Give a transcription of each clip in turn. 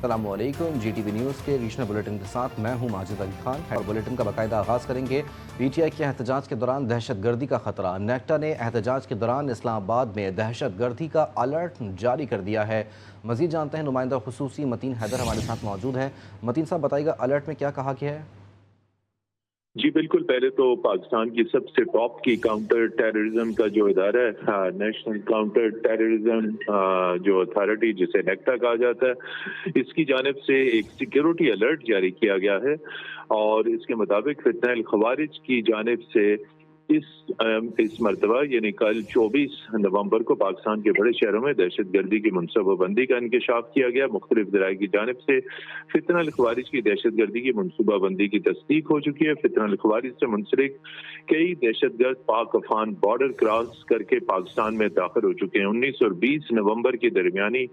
अस्सलामुअलैकुम। GTV news के regional bulletin के साथ मैं हूं माजिद अली खान और बुलेटिन का बाकायदा आगाज़ करेंगे। PTI के एहतजाज के दौरान दहशतगर्दी का खतरा। नेक्टा ने एहतजाज के दौरान इस्लामाबाद में दहशतगर्दी का अलर्ट जारी कर दिया है। मज़ीद जानते हैं, नुमाइंदा खुसूसी मतीन हैदर हमारे साथ मौजूद है। मतीन साहब, बताइएगा अलर्ट में क्या कहा गया है? जी बिल्कुल, पहले तो पाकिस्तान की सबसे टॉप की काउंटर टेररिज्म का जो इदारा है, नेशनल काउंटर टेररिज्म जो अथॉरिटी जिसे नेक्टा कहा जाता है, इसकी जानिब से एक सिक्योरिटी अलर्ट जारी किया गया है और इसके मुताबिक फितना अल खवारिज की जानिब से इस मरतबा यानी कल 24 नवंबर को पाकिस्तान के बड़े शहरों में दहशतगर्दी की मनसूबाबंदी का इंकशाफ किया गया। मुख्तलिफ ज़राए की जानिब से फितना अल खवारिज की दहशतगर्दी की मनसूबाबंदी की तस्दीक हो चुकी है। फितना अल खवारिज से मुंसलिक कई दहशतगर्द पाक अफगान बॉर्डर क्रॉस करके पाकिस्तान में दाखिल हो चुके हैं। 19 और 20 नवंबर के दरमियानी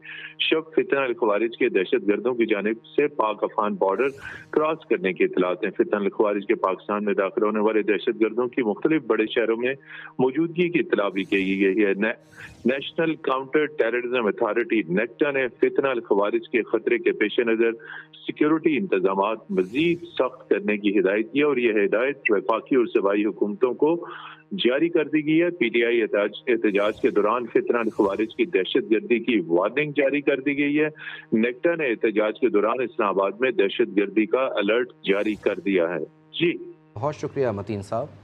शब फितना अल खवारिज के दहशतगर्दों की जानिब से पाक अफगान बॉर्डर क्रॉस करने की इतलात हैं। फितना अल खवारिज के पाकिस्तान में दाखिल होने वाले दहशतगर्दों की मुख्तलिफ बड़े शहरों में मौजूदगी की इतला भी की गई है। National counter terrorism authority NACTA ने फितना अल खवारिज के खतरे के पेश नजर सिक्योरिटी इंतजाम मजीद सख्त करने की हिदायत की और यह हिदायत वफाकी और सूबाई हुकूमतों को जारी कर दी गई है। PTI एहतजाज के दौरान फितना अल खवारिज की दहशतगर्दी की वार्निंग जारी कर दी गई है। नेक्टा ने एहतजाज के दौरान इस्लामाबाद में दहशतगर्दी का अलर्ट जारी कर दिया है। जी बहुत शुक्रिया मतीन साहब।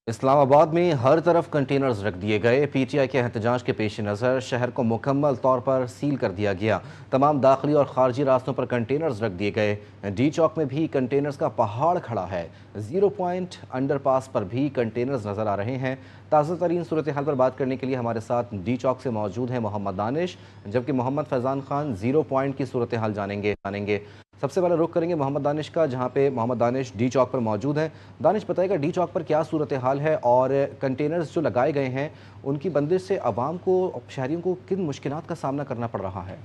इस्लामाबाद में हर तरफ कंटेनर्स रख दिए गए। PTI के एहतजाज के पेश नज़र शहर को मुकम्मल तौर पर सील कर दिया गया। तमाम दाखिली और खारजी रास्तों पर कंटेनर्स रख दिए गए। D चौक में भी कंटेनर्स का पहाड़ खड़ा है। 0 पॉइंट अंडरपास पर भी कंटेनर्स नज़र आ रहे हैं। ताज़ा तरीन सूरत हाल पर बात करने के लिए हमारे साथ D चौक से मौजूद हैं मोहम्मद दानिश, जबकि मोहम्मद फैज़ान खान 0 पॉइंट की सूरत हाल जानेंगे। सबसे पहले रुख करेंगे मोहम्मद दानिश का, जहां पे मोहम्मद दानिश D चौक पर मौजूद हैं। दानिश, बताइएगा D चौक पर क्या सूरत हाल है और कंटेनर्स जो लगाए गए हैं उनकी बंदिश से आवाम को, शहरियों को किन मुश्किलात का सामना करना पड़ रहा है?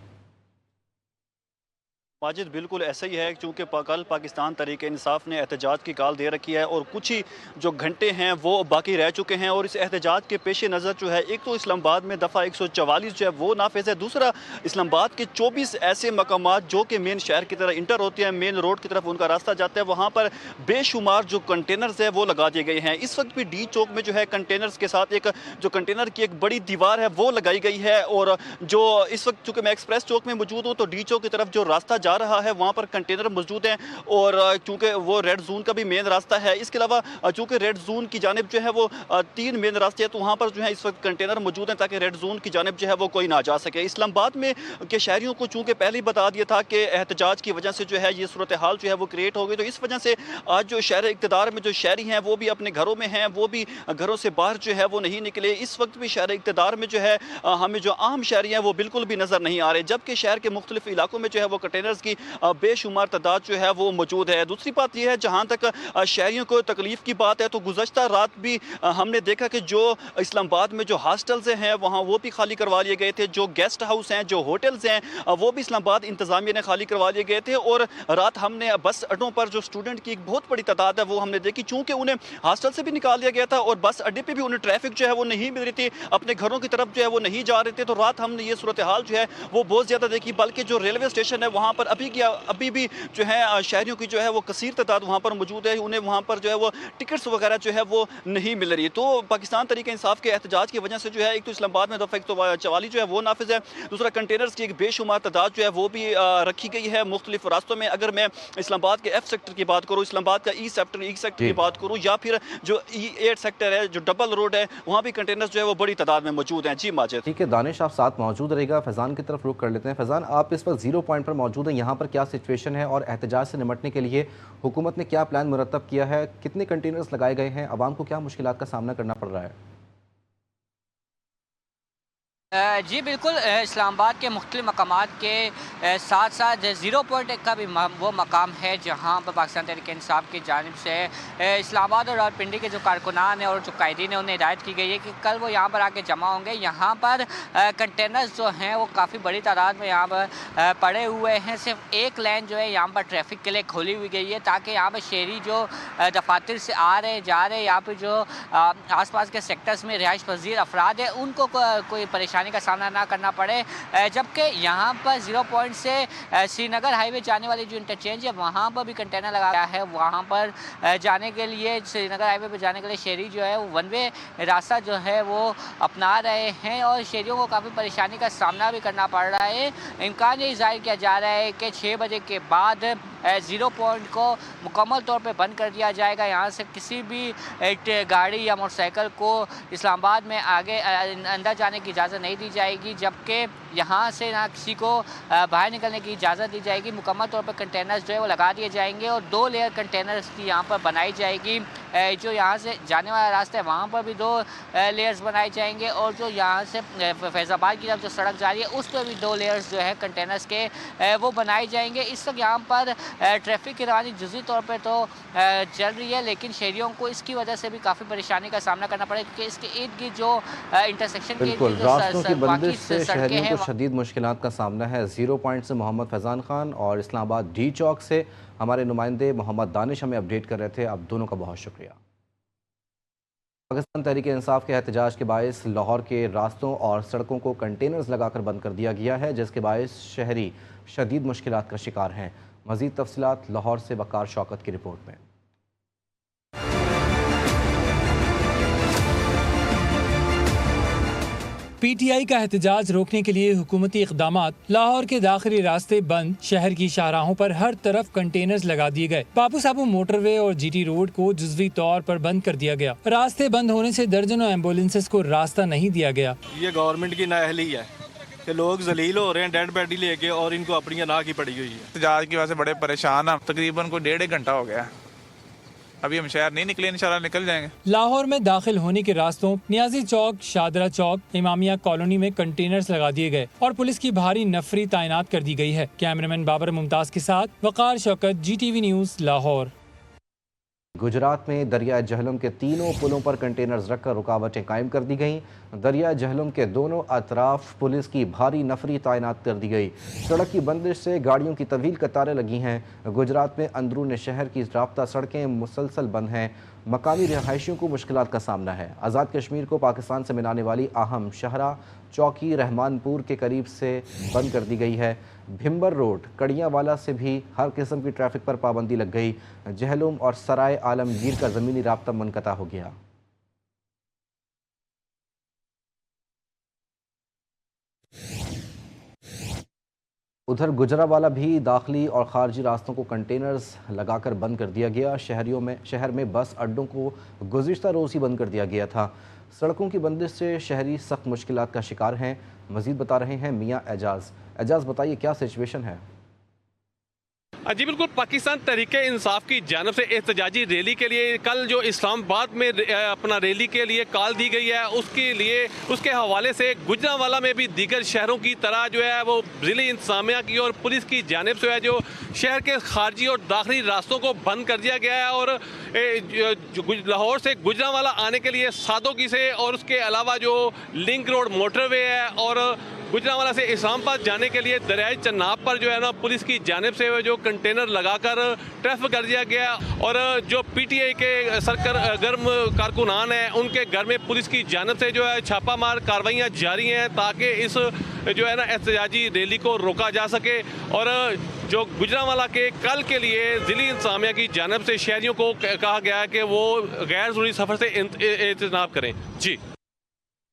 माजिद, बिल्कुल ऐसा ही है, क्योंकि कल पाकिस्तान तहरीक इंसाफ ने एहतजाज की कॉल दे रखी है और कुछ ही जो घंटे हैं वो बाकी रह चुके हैं। और इस एहतजाज के पेश नज़र जो है, एक तो इस्लामाबाद में दफ़ा 144 जो है वो नाफिज है, दूसरा इस्लामाबाद के 24 ऐसे मकामात जो कि मेन शहर की तरह इंटर होते हैं, मेन रोड की तरफ उनका रास्ता जाता है, वहाँ पर बेशुमार जो कंटेनर्स है वो लगा दिए गए हैं। इस वक्त भी D चौक में जो है कंटेनर्स के साथ एक जो कंटेनर की एक बड़ी दीवार है वो लगाई गई है। और जो इस वक्त चूँकि मैं एक्सप्रेस चौक में मौजूद हूँ तो D चौक की तरफ जो रास्ता जा रहा है वहाँ पर कंटेनर मौजूद हैं और चूंकि वो रेड जोन का भी मेन रास्ता है। इसके अलावा चूंकि रेड जोन की जानिब जो है वो 3 मेन रास्ते हैं, तो वहाँ पर जो है इस वक्त कंटेनर मौजूद हैं ताकि रेड जोन की जानिब जो है वो कोई ना जा सके। इस्लामाबाद में के शहरियों को चूंकि पहले ही बता दिया था कि एहतजाज की वजह से जो है ये सूरत हाल जो है वो क्रिएट हो गई, तो इस वजह से आज जो शहर इक़्तिदार में जो शहरी हैं वो भी अपने घरों में हैं, वो भी घरों से बाहर जो है वो नहीं निकले। इस वक्त भी शहर इक़्तिदार में जो है हमें जो आम शहरी हैं वो बिल्कुल भी नज़र नहीं आ रहे, जबकि शहर के मुख्तलिफ इलाकों में जो है वो कंटेनर्स की बेशुमार तादाद जो है वो मौजूद है। दूसरी बात यह है, जहाँ तक शहरियों को तकलीफ की बात है, तो गुज़श्ता रात भी हमने देखा कि जो इस्लामाबाद में जो हॉस्टल्स हैं वहाँ वो भी खाली करवा लिए गए थे, जो गेस्ट हाउस हैं, जो होटल्स हैं वो भी इस्लामाबाद इंतज़ामिया ने खाली करवा लिए गए थे। और रात हमने बस अड्डों पर जो स्टूडेंट की एक बहुत बड़ी तादाद है वो हमने देखी, चूँकि उन्हें हॉस्टल से भी निकाल दिया गया था और बस अड्डे पर भी उन्हें ट्रैफिक जो है वो नहीं मिल रही थी, अपने घरों की तरफ जो है वो नहीं जा रहे थे। तो रात हमने ये सूरत हाल जो है वो बहुत ज़्यादा देखी, बल्कि जो रेलवे स्टेशन है वहाँ पर अभी भी जो है शहरियों की जो है वो कसीर तादाद वहाँ पर मौजूद है, उन्हें वहाँ पर जो है वो टिकट्स वगैरह जो है वो नहीं मिल रही। तो पाकिस्तान तहरीक इंसाफ के एहतजाज की वजह से जो है एक तो इस्लामाबाद में दफ़ा 144 जो है वो नाफिज है, दूसरा कंटेनर्स की एक बेशुमार तादाद जो है वो भी रखी गई है मुख्तलिफ रास्तों में। अगर मैं इस्लामाबाद के F सेक्टर की बात करूँ, इस्लामाबाद का E सेक्टर की बात करूँ, या फिर जो E8 सेक्टर है, जो डबल रोड है, वहाँ भी कंटेनर्स जो है वो बड़ी तादाद में मौजूद हैं। जी माजिद। ठीक है दानिश, आप साथ मौजूद रहेगा। फैज़ान की तरफ रुख कर लेते हैं। फैज़ान, आप इस वक्त 0 पॉइंट पर मौजूद हैं, यहाँ पर क्या सिचुएशन है और एहतजाज से निपटने के लिए हुकूमत ने क्या प्लान मुरतब किया है? कितने कंटेनर्स लगाए गए हैं? आवाम को क्या मुश्किलात का सामना करना पड़ रहा है? जी बिल्कुल, इस्लामाबाद के मुख्तलिफ मकामात के साथ साथ 0 पॉइंट का भी वो मकाम है जहाँ पर पाकिस्तान तहरीक इंसाफ की जानिब से इस्लामाबाद और रावलपिंडी के जो कारकुनान हैं और जो कायदीन हैं उन्हें हिदायत की गई है कि कल वो यहाँ पर आके जमा होंगे। यहाँ पर कंटेनर्स जो हैं वो काफ़ी बड़ी तादाद में यहाँ पर पड़े हुए हैं। सिर्फ एक लाइन जो है यहाँ पर ट्रैफिक के लिए खोली हुई गई है ताकि यहाँ पर शहरी जो दफातर से आ रहे जा रहे, यहाँ पर जो आस पास के सेक्टर्स में रिहाइश पजीर अफराद है उनको कोई परेशानी परेशानी का सामना ना करना पड़े। जबकि यहाँ पर 0 पॉइंट से श्रीनगर हाईवे जाने वाली जो इंटरचेंज है वहाँ पर भी कंटेनर लगाया है। वहाँ पर जाने के लिए, श्रीनगर हाईवे पर जाने के लिए शहरी जो है वो वन वे रास्ता जो है वो अपना रहे हैं और शहरियों को काफ़ी परेशानी का सामना भी करना पड़ रहा है। इम्कान ये जाहिर किया जा रहा है कि 6 बजे के बाद 0 पॉइंट को मुकम्मल तौर पे बंद कर दिया जाएगा। यहाँ से किसी भी एक गाड़ी या मोटरसाइकिल को इस्लामाबाद में आगे अंदर जाने की इजाज़त नहीं दी जाएगी, जबकि यहाँ से ना किसी को बाहर निकलने की इजाज़त दी जाएगी। मुकम्मल तौर पर कंटेनर्स जो है वो लगा दिए जाएंगे और 2 लेयर कंटेनर्स की यहाँ पर बनाई जाएगी। जो यहाँ से जाने वाला रास्ता है वहाँ पर भी 2 लेयर्स बनाए जाएंगे और जो यहाँ से फैज़ाबाद की तरफ जो सड़क जा रही है उस पर भी 2 लेयर्स जो है कंटेनर्स के वो बनाए जाएंगे। इस वक्त यहाँ पर ट्रैफिक की रवानी जुज़ी तौर पर तो चल रही है, लेकिन शहरियों को इसकी वजह से भी काफ़ी परेशानी का सामना करना पड़ेगा क्योंकि इसके इर्द गिर्द जो इंटरसेक्शन के बिल्कुल रास्तों की बंदिश से शहरियों को शदीद मुश्किलात का सामना है। 0 पॉइंट से मोहम्मद फैज़ान खान और इस्लामाबाद डी चौक से हमारे नुमाइंदे मोहम्मद दानिश हमें अपडेट कर रहे थे। अब दोनों का बहुत शुक्रिया। पाकिस्तान तहरीक इंसाफ के एहतजाज के बायस लाहौर के रास्तों और सड़कों को कंटेनर्स लगाकर बंद कर दिया गया है, जिसके बायस शहरी शदीद मुश्किलात का शिकार हैं। मज़ीद तफसीलात लाहौर से वकार शौकत की रिपोर्ट में। PTI का एहतजाज रोकने के लिए हुकूमती इक़दामात। लाहौर के दाखिली रास्ते बंद, शहर की शाहराहों पर हर तरफ कंटेनर्स लगा दिए गए। बाबू साबू मोटरवे और GT रोड को जुज़वी तौर पर बंद कर दिया गया। रास्ते बंद होने से दर्जनों एम्बुलेंसेस को रास्ता नहीं दिया गया। ये गवर्नमेंट की नाअहली है कि लोग जलील हो रहे हैं डेड बॉडी लेके और इनको अपनी अना की पड़ी हुई है। एहतजाज की वजह से बड़े परेशान हैं। तकरीबन कोई 1.5 घंटा हो गया, अभी हम शहर नहीं निकले, इंशाल्लाह निकल जाएंगे। लाहौर में दाखिल होने के रास्तों नियाजी चौक, शादरा चौक, इमामिया कॉलोनी में कंटेनर्स लगा दिए गए और पुलिस की भारी नफरी तैनात कर दी गई है। कैमरामैन बाबर मुमताज के साथ वकार शौकत, GTV न्यूज़, लाहौर। गुजरात में दरिया जहलम के तीनों पुलों पर कंटेनर्स रखकर रुकावटें कायम कर दी गईं। दरिया जहलम के दोनों अतराफ पुलिस की भारी नफरी तैनात कर दी गई। सड़क की बंदिश से गाड़ियों की तवील कतारें लगी हैं। गुजरात में अंदरून शहर की राब्ता सड़कें मुसलसल बंद हैं। मकामी रिहायशियों को मुश्किलात का सामना है। आज़ाद कश्मीर को पाकिस्तान से मिलाने वाली अहम शहरा चौकी रहमानपुर के करीब से बंद कर दी गई है। भिम्बर रोड, कड़ियावाला से भी हर किस्म की ट्रैफिक पर पाबंदी लग गई। जहलुम और सराय आलमगीर का ज़मीनी राब्ता मुनक़ता हो गया। उधर गुजरावाला भी दाखिली और खारजी रास्तों को कंटेनर्स लगाकर बंद कर दिया गया। शहर में बस अड्डों को गुज़िश्ता रोज़ ही बंद कर दिया गया था। सड़कों की बंदिश से शहरी सख्त मुश्किलात का शिकार हैं। मज़ीद बता रहे हैं मियाँ एजाज, बताइए क्या सिचुएशन है? जी बिल्कुल, पाकिस्तान तहरीक इंसाफ की जानब से एहतजाजी रैली के लिए कल जो इस्लामाबाद में अपना रैली के लिए कॉल दी गई है उसके हवाले से गुजरावाला में भी दीगर शहरों की तरह जो है वो ज़िली इंतज़ामिया की और पुलिस की जानब से है जो शहर के खारजी और दाखिली रास्तों को बंद कर दिया गया है और लाहौर से गुजरावाला आने के लिए सादोकी से और उसके अलावा जो लिंक रोड मोटरवे है और गुजरावाला से इस्लामाबाद जाने के लिए दरियाई चन्नाब पर जो है ना पुलिस की जानिब से जो कंटेनर लगाकर ट्रैफिक कर दिया गया और जो PTI के सरगर्म कारकुनान हैं उनके घर में पुलिस की जानिब से जो है छापामार कार्रवाइयाँ जारी हैं ताकि इस जो है ना एहतजाजी रैली को रोका जा सके। और जो गुजरावाला के कल के लिए ज़िली इंतज़ामिया की जानिब से शहरियों को कहा गया है कि वो गैर ज़रूरी सफ़र से इज्तनाब करें। जी,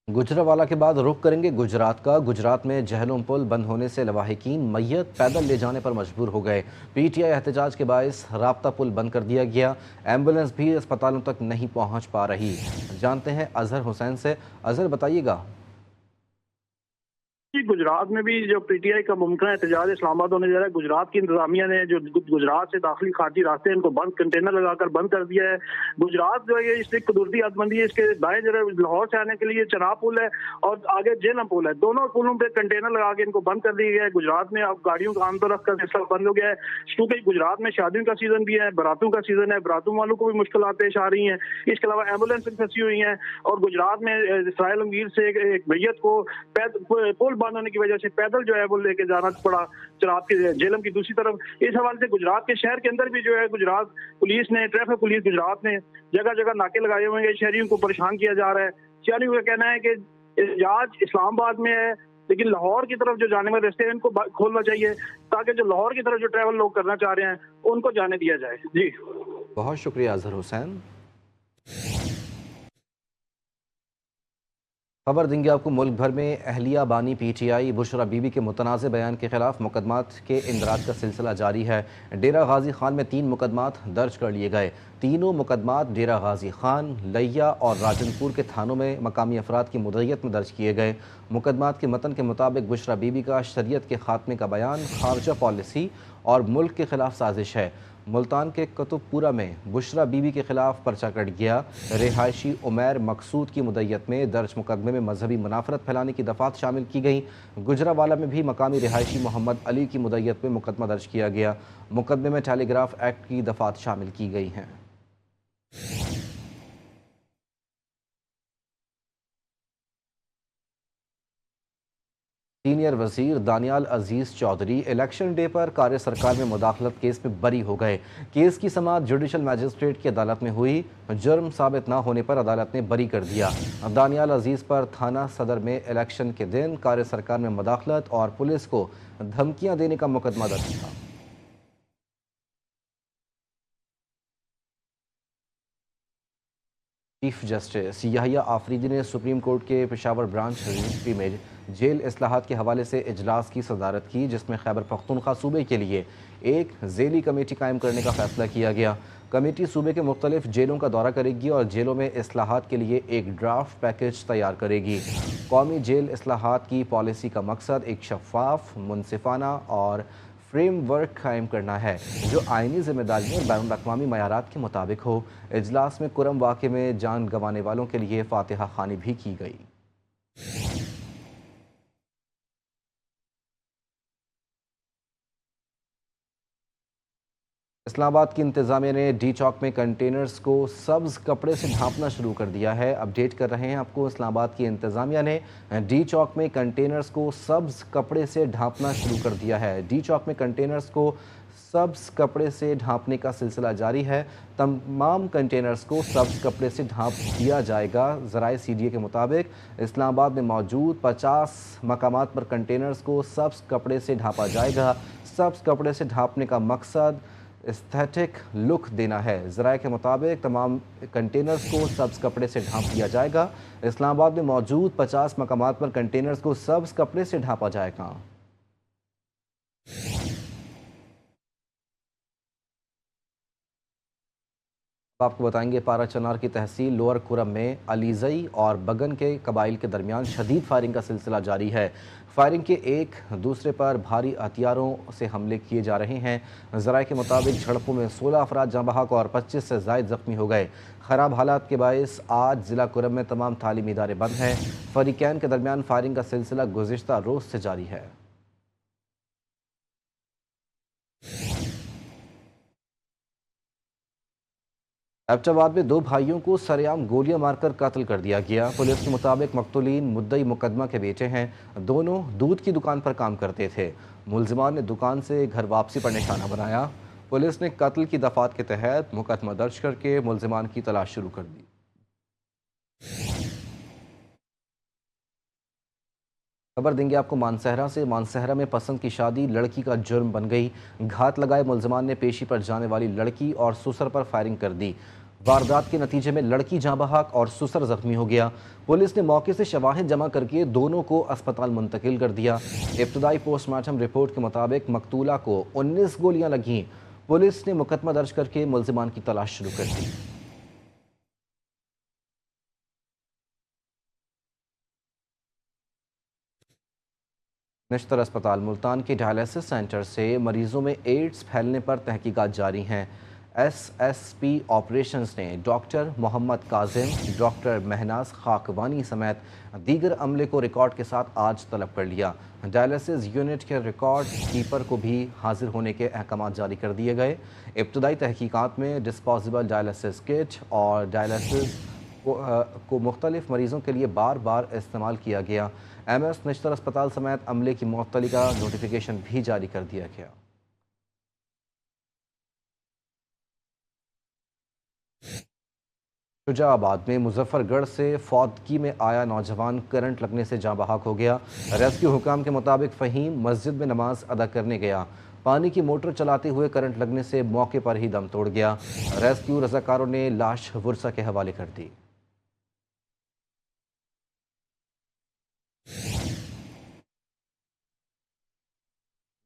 गुजरावाला के बाद रुख करेंगे गुजरात का। गुजरात में जहलुम पुल बंद होने से लवाहिकीन मैयत पैदल ले जाने पर मजबूर हो गए। PTI एहतजाज के बायस राब्ता पुल बंद कर दिया गया। एम्बुलेंस भी अस्पतालों तक नहीं पहुंच पा रही। जानते हैं अजहर हुसैन से। अजहर, बताइएगा। गुजरात में भी जो PTI का मुमकिन एहतजाज इस्लामाबाद होने जा रहा है, गुजरात की इंतजामिया ने जो गुजरात से दाखिली खारजी रास्ते हैं इनको बंद कंटेनर लगाकर बंद कर दिया है। गुजरात जो है इसकी कुदरती हदबंदी है। इसके दाएं जरा लाहौर से आने के लिए चनाब पुल है और आगे जेलम पुल है, दोनों पुलों पे कंटेनर लगा के इनको बंद कर दिया गया है। गुजरात में अब गाड़ियों का आमतौर का सिलसिला बंद हो गया है क्योंकि गुजरात में शादियों का सीजन भी है, बारातों का सीजन है, बारातों वालों को भी मुश्किल पेश आ रही है। इसके अलावा एम्बुलेंस फंसी हुई है और गुजरात में सराय आलमगीर से एक मैयत को पुल बंद होने की वजह से पैदल जो है वो लेके जाना पड़ा चनाब के जेलम की दूसरी तरफ। इस हवाले से गुजरात के शहर के अंदर भी जो है गुजरात पुलिस ने, ट्रैफिक पुलिस गुजरात ने जगह जगह नाके लगाए हुए हैं। शहरियों को परेशान किया जा रहा है। शहरियों का कहना है कि एहतजाज इस्लामाबाद में है, लेकिन लाहौर की तरफ जो जाने वाले रास्ते हैं इनको खोलना चाहिए, ताकि जो लाहौर की तरफ जो ट्रैवल लोग करना चाह रहे हैं उनको जाने दिया जाए। जी बहुत शुक्रिया अजहर हुसैन। खबर देंगे आपको, मुल्क भर में अहलिया बानी PTI बुशरा बीबी के मुतनाज़ बयान के खिलाफ मुकदमात के इंदराज का सिलसिला जारी है। डेरा गाजी खान में 3 मुकदमात दर्ज कर लिए गए। तीनों मुकदमात डेरा गाजी खान, लिया और राजनपुर के थानों में मकामी अफराद की मुद्दत में दर्ज किए गए। मुकदमात के मतन के मुताबिक बुशरा बीबी का शरीयत के खात्मे का बयान खारजा पॉलिसी और मुल्क के खिलाफ साजिश है। मुल्तान के कुतुबपुरा में बुशरा बीबी के खिलाफ पर्चा कट गया। रिहायशी उमैर मकसूद की मुद्दत में दर्ज मुकदमे में मजहबी मुनाफरत फैलाने की दफात शामिल की गई। गुजरावाला में भी मकामी रिहायशी मोहम्मद अली की मुद्दत में मुकदमा दर्ज किया गया। मुकदमे में टेलीग्राफ एक्ट की दफात शामिल की गई हैं। सीनियर वजीर दानियाल अजीज चौधरी इलेक्शन डे पर कार्य सरकार में मुदाखलत केस में बरी हो गए। केस की समाअत जुडिशल मजिस्ट्रेट की अदालत में हुई। जुर्म साबित न होने पर अदालत ने बरी कर दिया। दानियाल अजीज पर थाना सदर में इलेक्शन के दिन कार्य सरकार में मुदाखलत और पुलिस को धमकियां देने का मुकदमा दर्ज था। चीफ जस्टिस याहिया आफरीदी ने सुप्रीम कोर्ट के पेशावर ब्रांच रजिस्ट्री में जेल इस्लाहात के हवाले से इजलास की सदारत की, जिसमें खैबर पख्तूनख्वा सूबे के लिए एक झेली कमेटी कायम करने का फैसला किया गया। कमेटी सूबे के मुख्तलिफ जेलों का दौरा करेगी और जेलों में इस्लाहात के लिए एक ड्राफ्ट पैकेज तैयार करेगी। कौमी जेल इस्लाहात की पॉलिसी का मकसद एक शफाफ, मुनसिफाना और फ्रेमवर्क कायम करना है जो आइनी जिम्मेदारियों और बैनुल अक़वामी मयारात के मुताबिक हो। इजलास में कुरम वाक़े में जान गंवाने वालों के लिए फातिहा ख़्वानी भी की गई। इस्लामाबाद की इंतज़ामिया ने डी चौक में कंटेनर्स को सब्ज़ कपड़े से ढांपना शुरू कर दिया है। अपडेट कर रहे हैं आपको, इस्लामाबाद की इंतज़ामिया ने डी चौक में कंटेनर्स को सब्ज़ कपड़े से ढांपना शुरू कर दिया है। डी चौक में कंटेनर्स को सब्ज़ कपड़े से ढांपने का सिलसिला जारी है। तमाम कंटेनर्स को सब्ज़ कपड़े से ढांप दिया जाएगा। ज़राए CDA के मुताबिक इस्लामाबाद में मौजूद 50 मकामात पर कंटेनर्स को सब्ज़ कपड़े से ढांपा जाएगा। सब्ज़ कपड़े से ढांपने का मकसद एस्थेटिक लुक देना है। ज़राए के मुताबिक तमाम कंटेनर्स को सब्ज़ कपड़े से ढांप दिया जाएगा। इस्लामाबाद में मौजूद 50 मकामात पर कंटेनर्स को सब्ज़ कपड़े से ढांपा जाएगा। आपको बताएंगे, पारा चनार की तहसील लोअर कुरम में अलीजई और बगन के कबाइल के दरमियान शदीद फायरिंग का सिलसिला जारी है। फायरिंग के एक दूसरे पर भारी हथियारों से हमले किए जा रहे हैं। ज़राए के मुताबिक झड़पों में 16 अफराद जाँ बहक और 25 से ज़ायद ज़ख्मी हो गए। ख़राब हालात के बायस आज ज़िला कुरम में तमाम तालीमी इदारे बंद हैं। फरीकैन के दरमियान फायरिंग का सिलसिला गुज़िश्ता रोज़ से जारी है। एबटाबाद में 2 भाइयों को सरेआम गोलियां मारकर कत्ल कर दिया गया। पुलिस के मुताबिक मकतूलीन मुद्दई मुकदमा के बेटे हैं। दोनों दूध की दुकान पर काम करते थे। मुलजिमान ने दुकान से घर वापसी पर निशाना बनाया। पुलिस ने कत्ल की दफात के तहत मुकदमा दर्ज करके मुलजिमान की तलाश शुरू कर दी। खबर देंगे आपको मानसहरा से। मानसहरा में पसंद की शादी लड़की का जुर्म बन गई। घात लगाए मुलजिमान ने पेशी पर जाने वाली लड़की और सुसर पर फायरिंग कर दी। वारदात के नतीजे में लड़की जाँ बहक और सुसर जख्मी हो गया। पुलिस ने मौके से शवाहिद जमा करके दोनों को अस्पताल मुंतकिल कर दिया। इब्तदाई पोस्टमार्टम रिपोर्ट के मुताबिक मकतूला को 19 गोलियां लगीं। पुलिस ने मुकदमा दर्ज करके मुलजिमान की तलाश शुरू कर दी। नश्तर अस्पताल मुल्तान के डायलिसिस सेंटर से मरीजों में एड्स फैलने पर तहकीकात जारी हैं। SSP ऑपरेशंस ने डॉक्टर मोहम्मद काजिम, डॉक्टर महनाज खाकवानी समेत दीगर अमले को रिकॉर्ड के साथ आज तलब कर लिया। डायलिसिस यूनिट के रिकॉर्ड कीपर को भी हाजिर होने के अहकाम जारी कर दिए गए। इब्तदाई तहकीकात में डिस्पोजेबल डायलिसिस किट और डायलिसिस को मुख्तलिफ मरीज़ों के लिए बार बार इस्तेमाल किया गया। MS नश्तर अस्पताल समेत अमले की मुअत्तली का नोटिफिकेशन भी जारी कर दिया गया। शुजाबाद में मुजफ्फरगढ़ से फौतगी में आया नौजवान करंट लगने से जाँ बहक हो गया। रेस्क्यू हुकाम के मुताबिक फ़हीम मस्जिद में नमाज अदा करने गया। पानी की मोटर चलाते हुए करंट लगने से मौके पर ही दम तोड़ गया। रेस्क्यू रज़ाकारों ने लाश वर्सा के हवाले कर दी।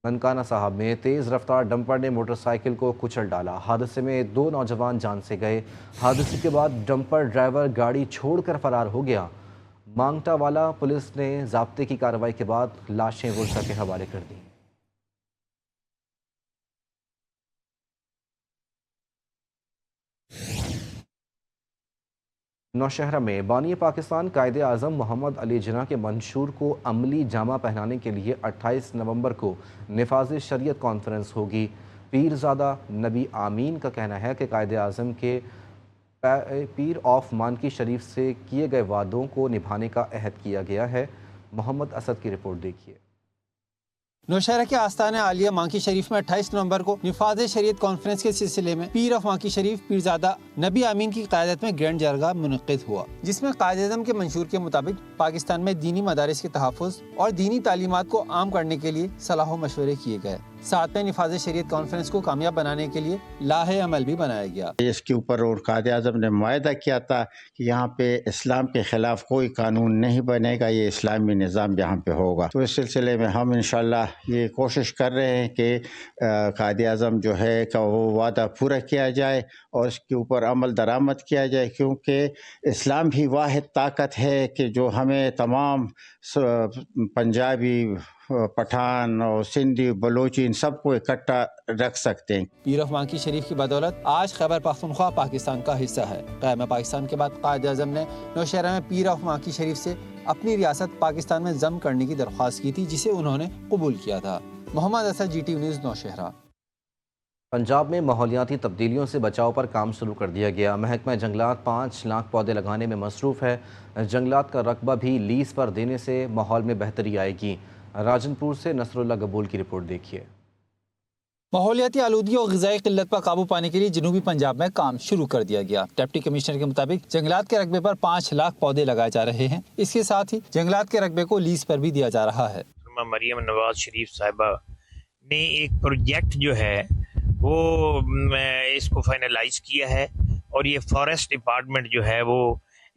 ननकाना साहब में तेज़ रफ्तार डंपर ने मोटरसाइकिल को कुचल डाला। हादसे में 2 नौजवान जान से गए। हादसे के बाद डंपर ड्राइवर गाड़ी छोड़कर फरार हो गया। मांगटा वाला पुलिस ने ज़ाब्ते की कार्रवाई के बाद लाशें वर्सा के हवाले कर दी। नौशहरा में बानी पाकिस्तान कायदे आज़म मोहम्मद अली जिन्ना के मंशूर को अमली जामा पहनाने के लिए 28 नवंबर को निफाज शरीयत कॉन्फ्रेंस होगी। पीरजादा नबी आमीन का कहना है कि कायदे आज़म के पीर ऑफ मानकी शरीफ से किए गए वादों को निभाने का अहद किया गया है। मोहम्मद असद की रिपोर्ट देखिए। नौशहरा के आस्थान आलिया मांकी शरीफ में 28 नवंबर को निफाज शरीयत कॉन्फ्रेंस के सिलसिले में पीर ऑफ मांकी शरीफ पीरजादा नबी आमीन की क़यादत में ग्रैंड जरगा मुनक़्क़िद हुआ, जिसमें कायदे-ए-आज़म के मंशूर के मुताबिक पाकिस्तान में दीनी मदारिस के तहफ़्फ़ुज़ और दीनी तालीमात को आम करने के लिए सलाह व मशवरे किए गए। साथ में निफाज शरीयत कॉन्फ्रेंस को कामयाब बनाने के लिए लाहे अमल भी बनाया गया। इसके ऊपर और कायदे-ए-आज़म ने मुआहदा किया था कि यहाँ पे इस्लाम के खिलाफ कोई कानून नहीं बनेगा, ये इस्लामी निज़ाम यहाँ पे होगा। तो इस सिलसिले में हम इंशाअल्लाह ये कोशिश कर रहे हैं कि कायदे-ए-आज़म जो है का वो वादा पूरा किया जाए और इसके ऊपर अमल दरामद किया जाए, क्योंकि इस्लाम ही वाहिद ताकत है कि जो हमें तमाम पंजाबी, पठान और सिंधी, बलोची इन सबको इकट्ठा रख सकते हैं। पीर ऑफ मांकी शरीफ की बदौलत आज खैबर पख्तूनख्वा पाकिस्तान का हिस्सा है। क़याम पाकिस्तान के बाद कायदे-ए-आज़म ने नौशहरा में पीर ऑफ मांकी शरीफ से अपनी रियासत पाकिस्तान में ज़म करने की दरख्वास्त की थी, जिसे उन्होंने कबूल किया था। Mohammad Asad, GTV news, Nowshera. पंजाब में माहौलियाती तब्दीलियों से बचाव पर काम शुरू कर दिया गया। महकमा जंगलात 5 लाख पौधे लगाने में मसरूफ़ है। जंगलात का रकबा भी लीज पर देने से माहौल में बेहतरी आएगी। राजनपुर से नसरुल्लाह गबूल की रिपोर्ट देखिए। माहौलियाती आलूगी और ग़िज़ाई क़िल्लत पर काबू पाने के लिए जनूबी पंजाब में काम शुरू कर दिया गया। डिप्टी कमिश्नर के मुताबिक जंगलात के रकबे पर 5 लाख पौधे लगाए जा रहे हैं। इसके साथ ही जंगलात के रकबे को लीज पर भी दिया जा रहा है। मरियम नवाज शरीफ साहिबा ने एक प्रोजेक्ट जो है वो इसको फाइनलाइज किया है और ये फॉरेस्ट डिपार्टमेंट जो है वो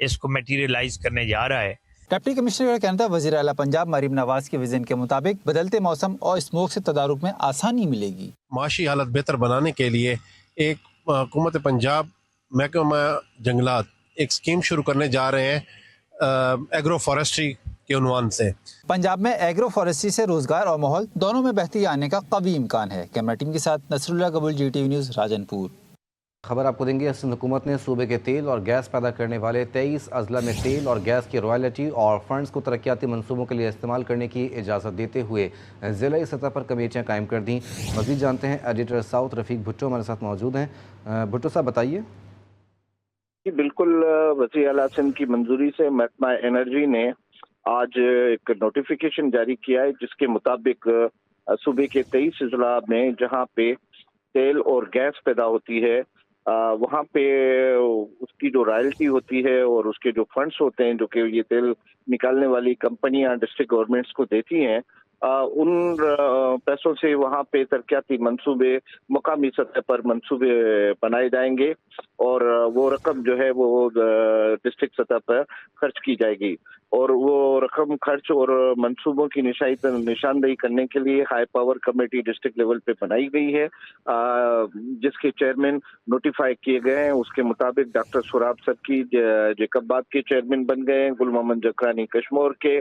इसको मटीरियलाइज करने जा रहा है। डिप्टी कमिश्नर का कहना था वज़ीर आला पंजाब मरियम नवाज के विजन के मुताबिक बदलते मौसम और स्मोक से तदारुक में आसानी मिलेगी। माशी हालत बेहतर बनाने के लिए एक हुकूमत पंजाब महकमा जंगलात एक स्कीम शुरू करने जा रहे हैं एग्रो फॉरेस्ट्री के उन्वान से। पंजाब में एग्रो फॉरेस्ट्री से रोजगार और माहौल दोनों में बेहतरी आने का कवी इम्कान है। कैमरा टीम के साथ नसरुल्लाह गबूल, GTV न्यूज़, राजनपुर। खबर आपको देंगे, सिंध हुकूमत ने सूबे के तेल और गैस पैदा करने वाले 23 अजला में तेल और गैस की रॉयल्टी और फंड्स को तरक्याती मनसूबों के लिए इस्तेमाल करने की इजाज़त देते हुए ज़िला सतह पर कमेटियाँ कायम कर दी। मज़ीद जानते हैं, एडिटर साउथ रफ़ीक भुट्टो हमारे साथ मौजूद हैं। भुट्टो साहब बताइए। बिल्कुल, वज़ीर आला सिंध की मंजूरी से महकमा एनर्जी ने आज एक नोटिफिकेशन जारी किया है, जिसके मुताबिक सूबे के 23 अजला में जहाँ पे तेल और गैस पैदा होती है वहाँ पे उसकी जो रॉयल्टी होती है और उसके जो फंड्स होते हैं जो कि ये तेल निकालने वाली कंपनियां डिस्ट्रिक्ट गवर्नमेंट्स को देती हैं, उन पैसों से वहाँ पे तरक्याती मंसूबे, मुकामी सतह पर मंसूबे बनाए जाएंगे और वो रकम जो है वो डिस्ट्रिक्ट सतह पर खर्च की जाएगी। और वो रकम खर्च और मंसूबों की निशानदेही करने के लिए high power committee district level पे बनाई गई है, जिसके चेयरमैन नोटिफाई किए गए हैं। उसके मुताबिक डॉक्टर सुराब सदकी जेकबाद के चेयरमैन बन गए हैं, गुल मोहम्मद जकरानी कश्मोर के,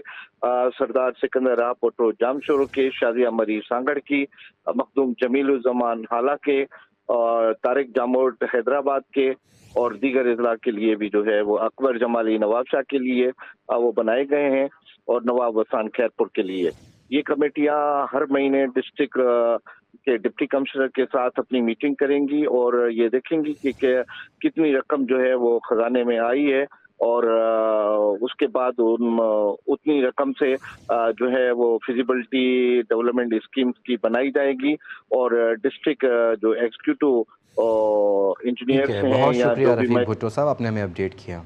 सरदार सिकंदर राह पोटो जामशोर के, शाजिया मरी सांगड़ की, मखदूम जमीलुज़्ज़मान हाला के और तारिक जामोट हैदराबाद के और दीगर इजला के लिए भी जो है वो अकबर जमाली नवाबशाह के लिए वो बनाए गए हैं और नवाब वसान खैरपुर के लिए। ये कमेटियां हर महीने डिस्ट्रिक्ट के डिप्टी कमिश्नर के साथ अपनी मीटिंग करेंगी और ये देखेंगी कि कितनी रकम जो है वो खजाने में आई है और उसके बाद उतनी रकम से जो है वो फिजिबिलिटी डेवलपमेंट स्कीम्स की बनाई जाएगी और डिस्ट्रिक्ट जो एग्जीक्यूटिव इंजीनियर हैं बहुत या शुक्रिया जो भी रफीक भुट्टो साहब, आपने हमें अपडेट किया।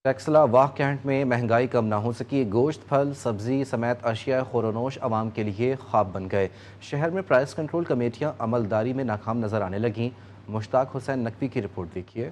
टेक्सला वाह कैंट में महंगाई कम ना हो सकी, गोश्त, फल, सब्जी समेत अशिया खुरोनोश आवाम के लिए ख्वाब बन गए। शहर में प्राइस कंट्रोल कमेटियां अमलदारी में नाकाम नजर आने लगीं। मुश्ताक हुसैन नकवी की रिपोर्ट देखिए।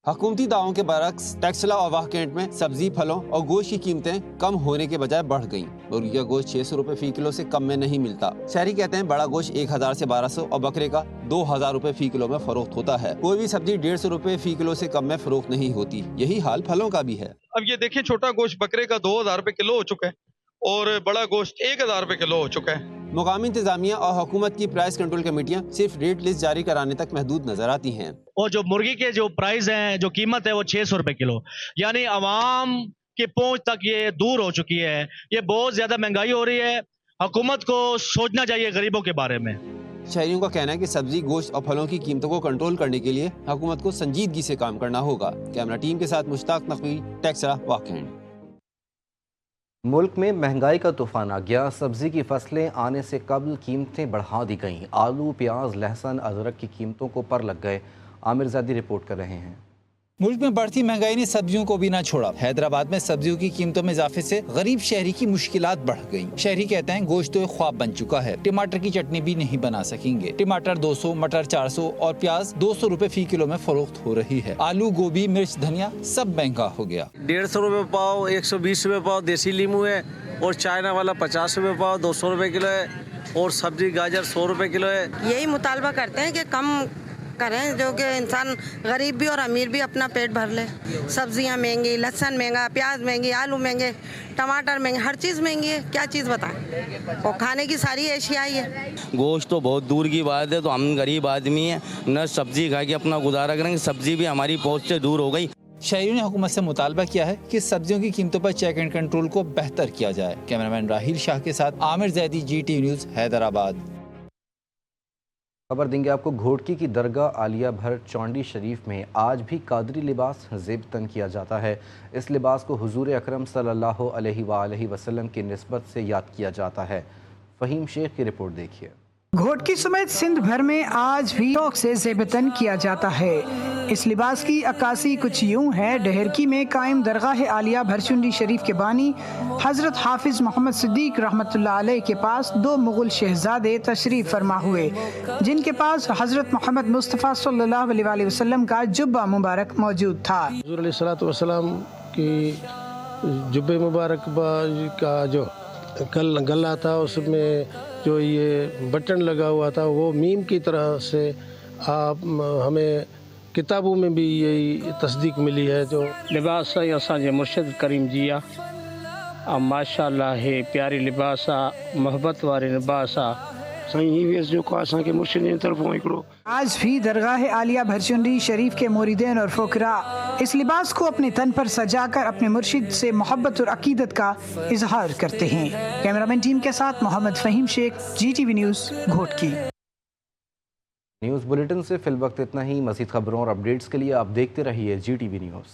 हुकूमती दावों के बरक्स टेक्सला और वाह कैंट में सब्जी, फलों और गोश्त की कीमतें कम होने के बजाय बढ़ गईं। मुर्गी का गोश्त 600 रुपए फी किलो से कम में नहीं मिलता। शहरी कहते हैं बड़ा गोश्त 1000 से 1200 और बकरे का 2000 रुपए फी किलो में फरोख्त होता है। कोई भी सब्जी 150 रुपए फी किलो से कम में फरोख्त नहीं होती। यही हाल फलों का भी है। अब ये देखिए, छोटा गोश्त बकरे का 2000 रुपए किलो हो चुका है और बड़ा गोश्त 1000 रुपए किलो हो चुका है। मुकामी इंतजामिया और हुकूमत की प्राइस कंट्रोल कमेटियां सिर्फ रेट लिस्ट जारी कराने तक महदूद नजर आती हैं। और जो मुर्गी के जो प्राइस हैं, जो कीमत है वो 600 रुपए किलो, यानी आवाम की पहुंच तक ये दूर हो चुकी है। ये बहुत ज्यादा महंगाई हो रही है। हुकूमत को सोचना चाहिए गरीबों के बारे में। शहरियों का कहना है कि सब्जी, गोश्त और फलों की कीमतों को कंट्रोल करने के लिए हुकूमत को संजीदगी से काम करना होगा। कैमरा टीम के साथ मुश्ताक नकवी, टेक्सला वाह कैंट। मुल्क में महंगाई का तूफान आ गया। सब्जी की फसलें आने से कबल कीमतें बढ़ा दी गईं। आलू, प्याज, लहसुन, अदरक की कीमतों को पर लग गए। आमिर ज़ादी रिपोर्ट कर रहे हैं। मुल्क में बढ़ती महंगाई ने सब्जियों को भी ना छोड़ा। हैदराबाद में सब्जियों की कीमतों में इजाफे से गरीब शहरी की मुश्किलात बढ़ गई। शहरी कहते हैं गोश्त तो एक ख्वाब बन चुका है। टमाटर की चटनी भी नहीं बना सकेंगे। टमाटर 200, मटर 400 और प्याज 200 रुपए फी किलो में फरोख्त हो रही है। आलू, गोभी, मिर्च, धनिया सब महंगा हो गया। 150 रुपए पाव, 120 रुपए पाव देसी लीमू है और चाइना वाला 50 रुपए पाव 200 रुपए किलो है और सब्जी गाजर 100 रुपए किलो है। यही मुतालबा करते हैं कि कम करें, जो कि इंसान गरीब भी और अमीर भी अपना पेट भर ले। सब्जियां महंगी, लहसुन महंगा, प्याज महंगी, आलू महंगे, टमाटर महंगे, हर चीज़ महंगी है। क्या चीज़ बताएं? और खाने की सारी एशिया ही है। गोश्त तो बहुत दूर की बात है, तो हम गरीब आदमी हैं, न सब्जी खा के अपना गुजारा करेंगे। सब्जी भी हमारी पहुँच से दूर हो गई। शहरियों ने हुकूमत से मुतालबा किया है कि सब्जियों की कीमतों पर चेक एंड कंट्रोल को बेहतर किया जाए। कैमरामैन राहिल शाह के साथ आमिर जैदी, GT न्यूज़, हैदराबाद। खबर देंगे आपको। घोटकी की दरगाह आलिया भर चौंडी शरीफ में आज भी कादरी लिबास ज़ेबतन किया जाता है। इस लिबास को हुजूर अकरम सल्लल्लाहु अलैहि वसल्लम की निस्बत से याद किया जाता है। फ़हीम शेख की रिपोर्ट देखिए। घोटकी समेत सिंध भर में आज भी शौक से ज़ेबतन किया जाता है। इस लिबास की अक्कासी कुछ यूँ है। डहरकी में कायम दरगाह आलिया भरचुंडी शरीफ के बानी हज़रत हाफिज़ मोहम्मद सिद्दीक रहमतुल्लाह अलैह के पास 2 मुग़ल शहज़ादे तशरीफ़ फरमा हुए, जिनके पास हज़रत मोहम्मद मुस्तफ़ा सल्लल्लाहु अलैहि वसल्लम का जुब्बा मुबारक मौजूद था। हुज़ूर अलैहिस्सलातु वस्सलाम की जुब्बे मुबारक का जो गला था, उसमें जो ये बटन लगा हुआ था, वो मीम की तरह से आप हमें किताबों में भी यही तस्दीक मिली है। जो लिबास असांजे मुर्शिद करीम जी आहे, माशाअल्लाह है प्यारी लिबास आहे, मोहब्बत वारे लिबास आहे। आज भी दरगाह आलिया भरचुंडी शरीफ के मुरीदीन और फुकरा इस लिबास को अपने तन पर सजाकर अपने मुर्शिद से मोहब्बत और अकीदत का इजहार करते हैं। कैमरामैन टीम के साथ Mohammad Faheem Shaikh, GTV news, Ghotki. News bulletin से फिल वक्त इतना ही। मज़ीद खबरों और अपडेट्स के लिए आप देखते रहिए GTV न्यूज़।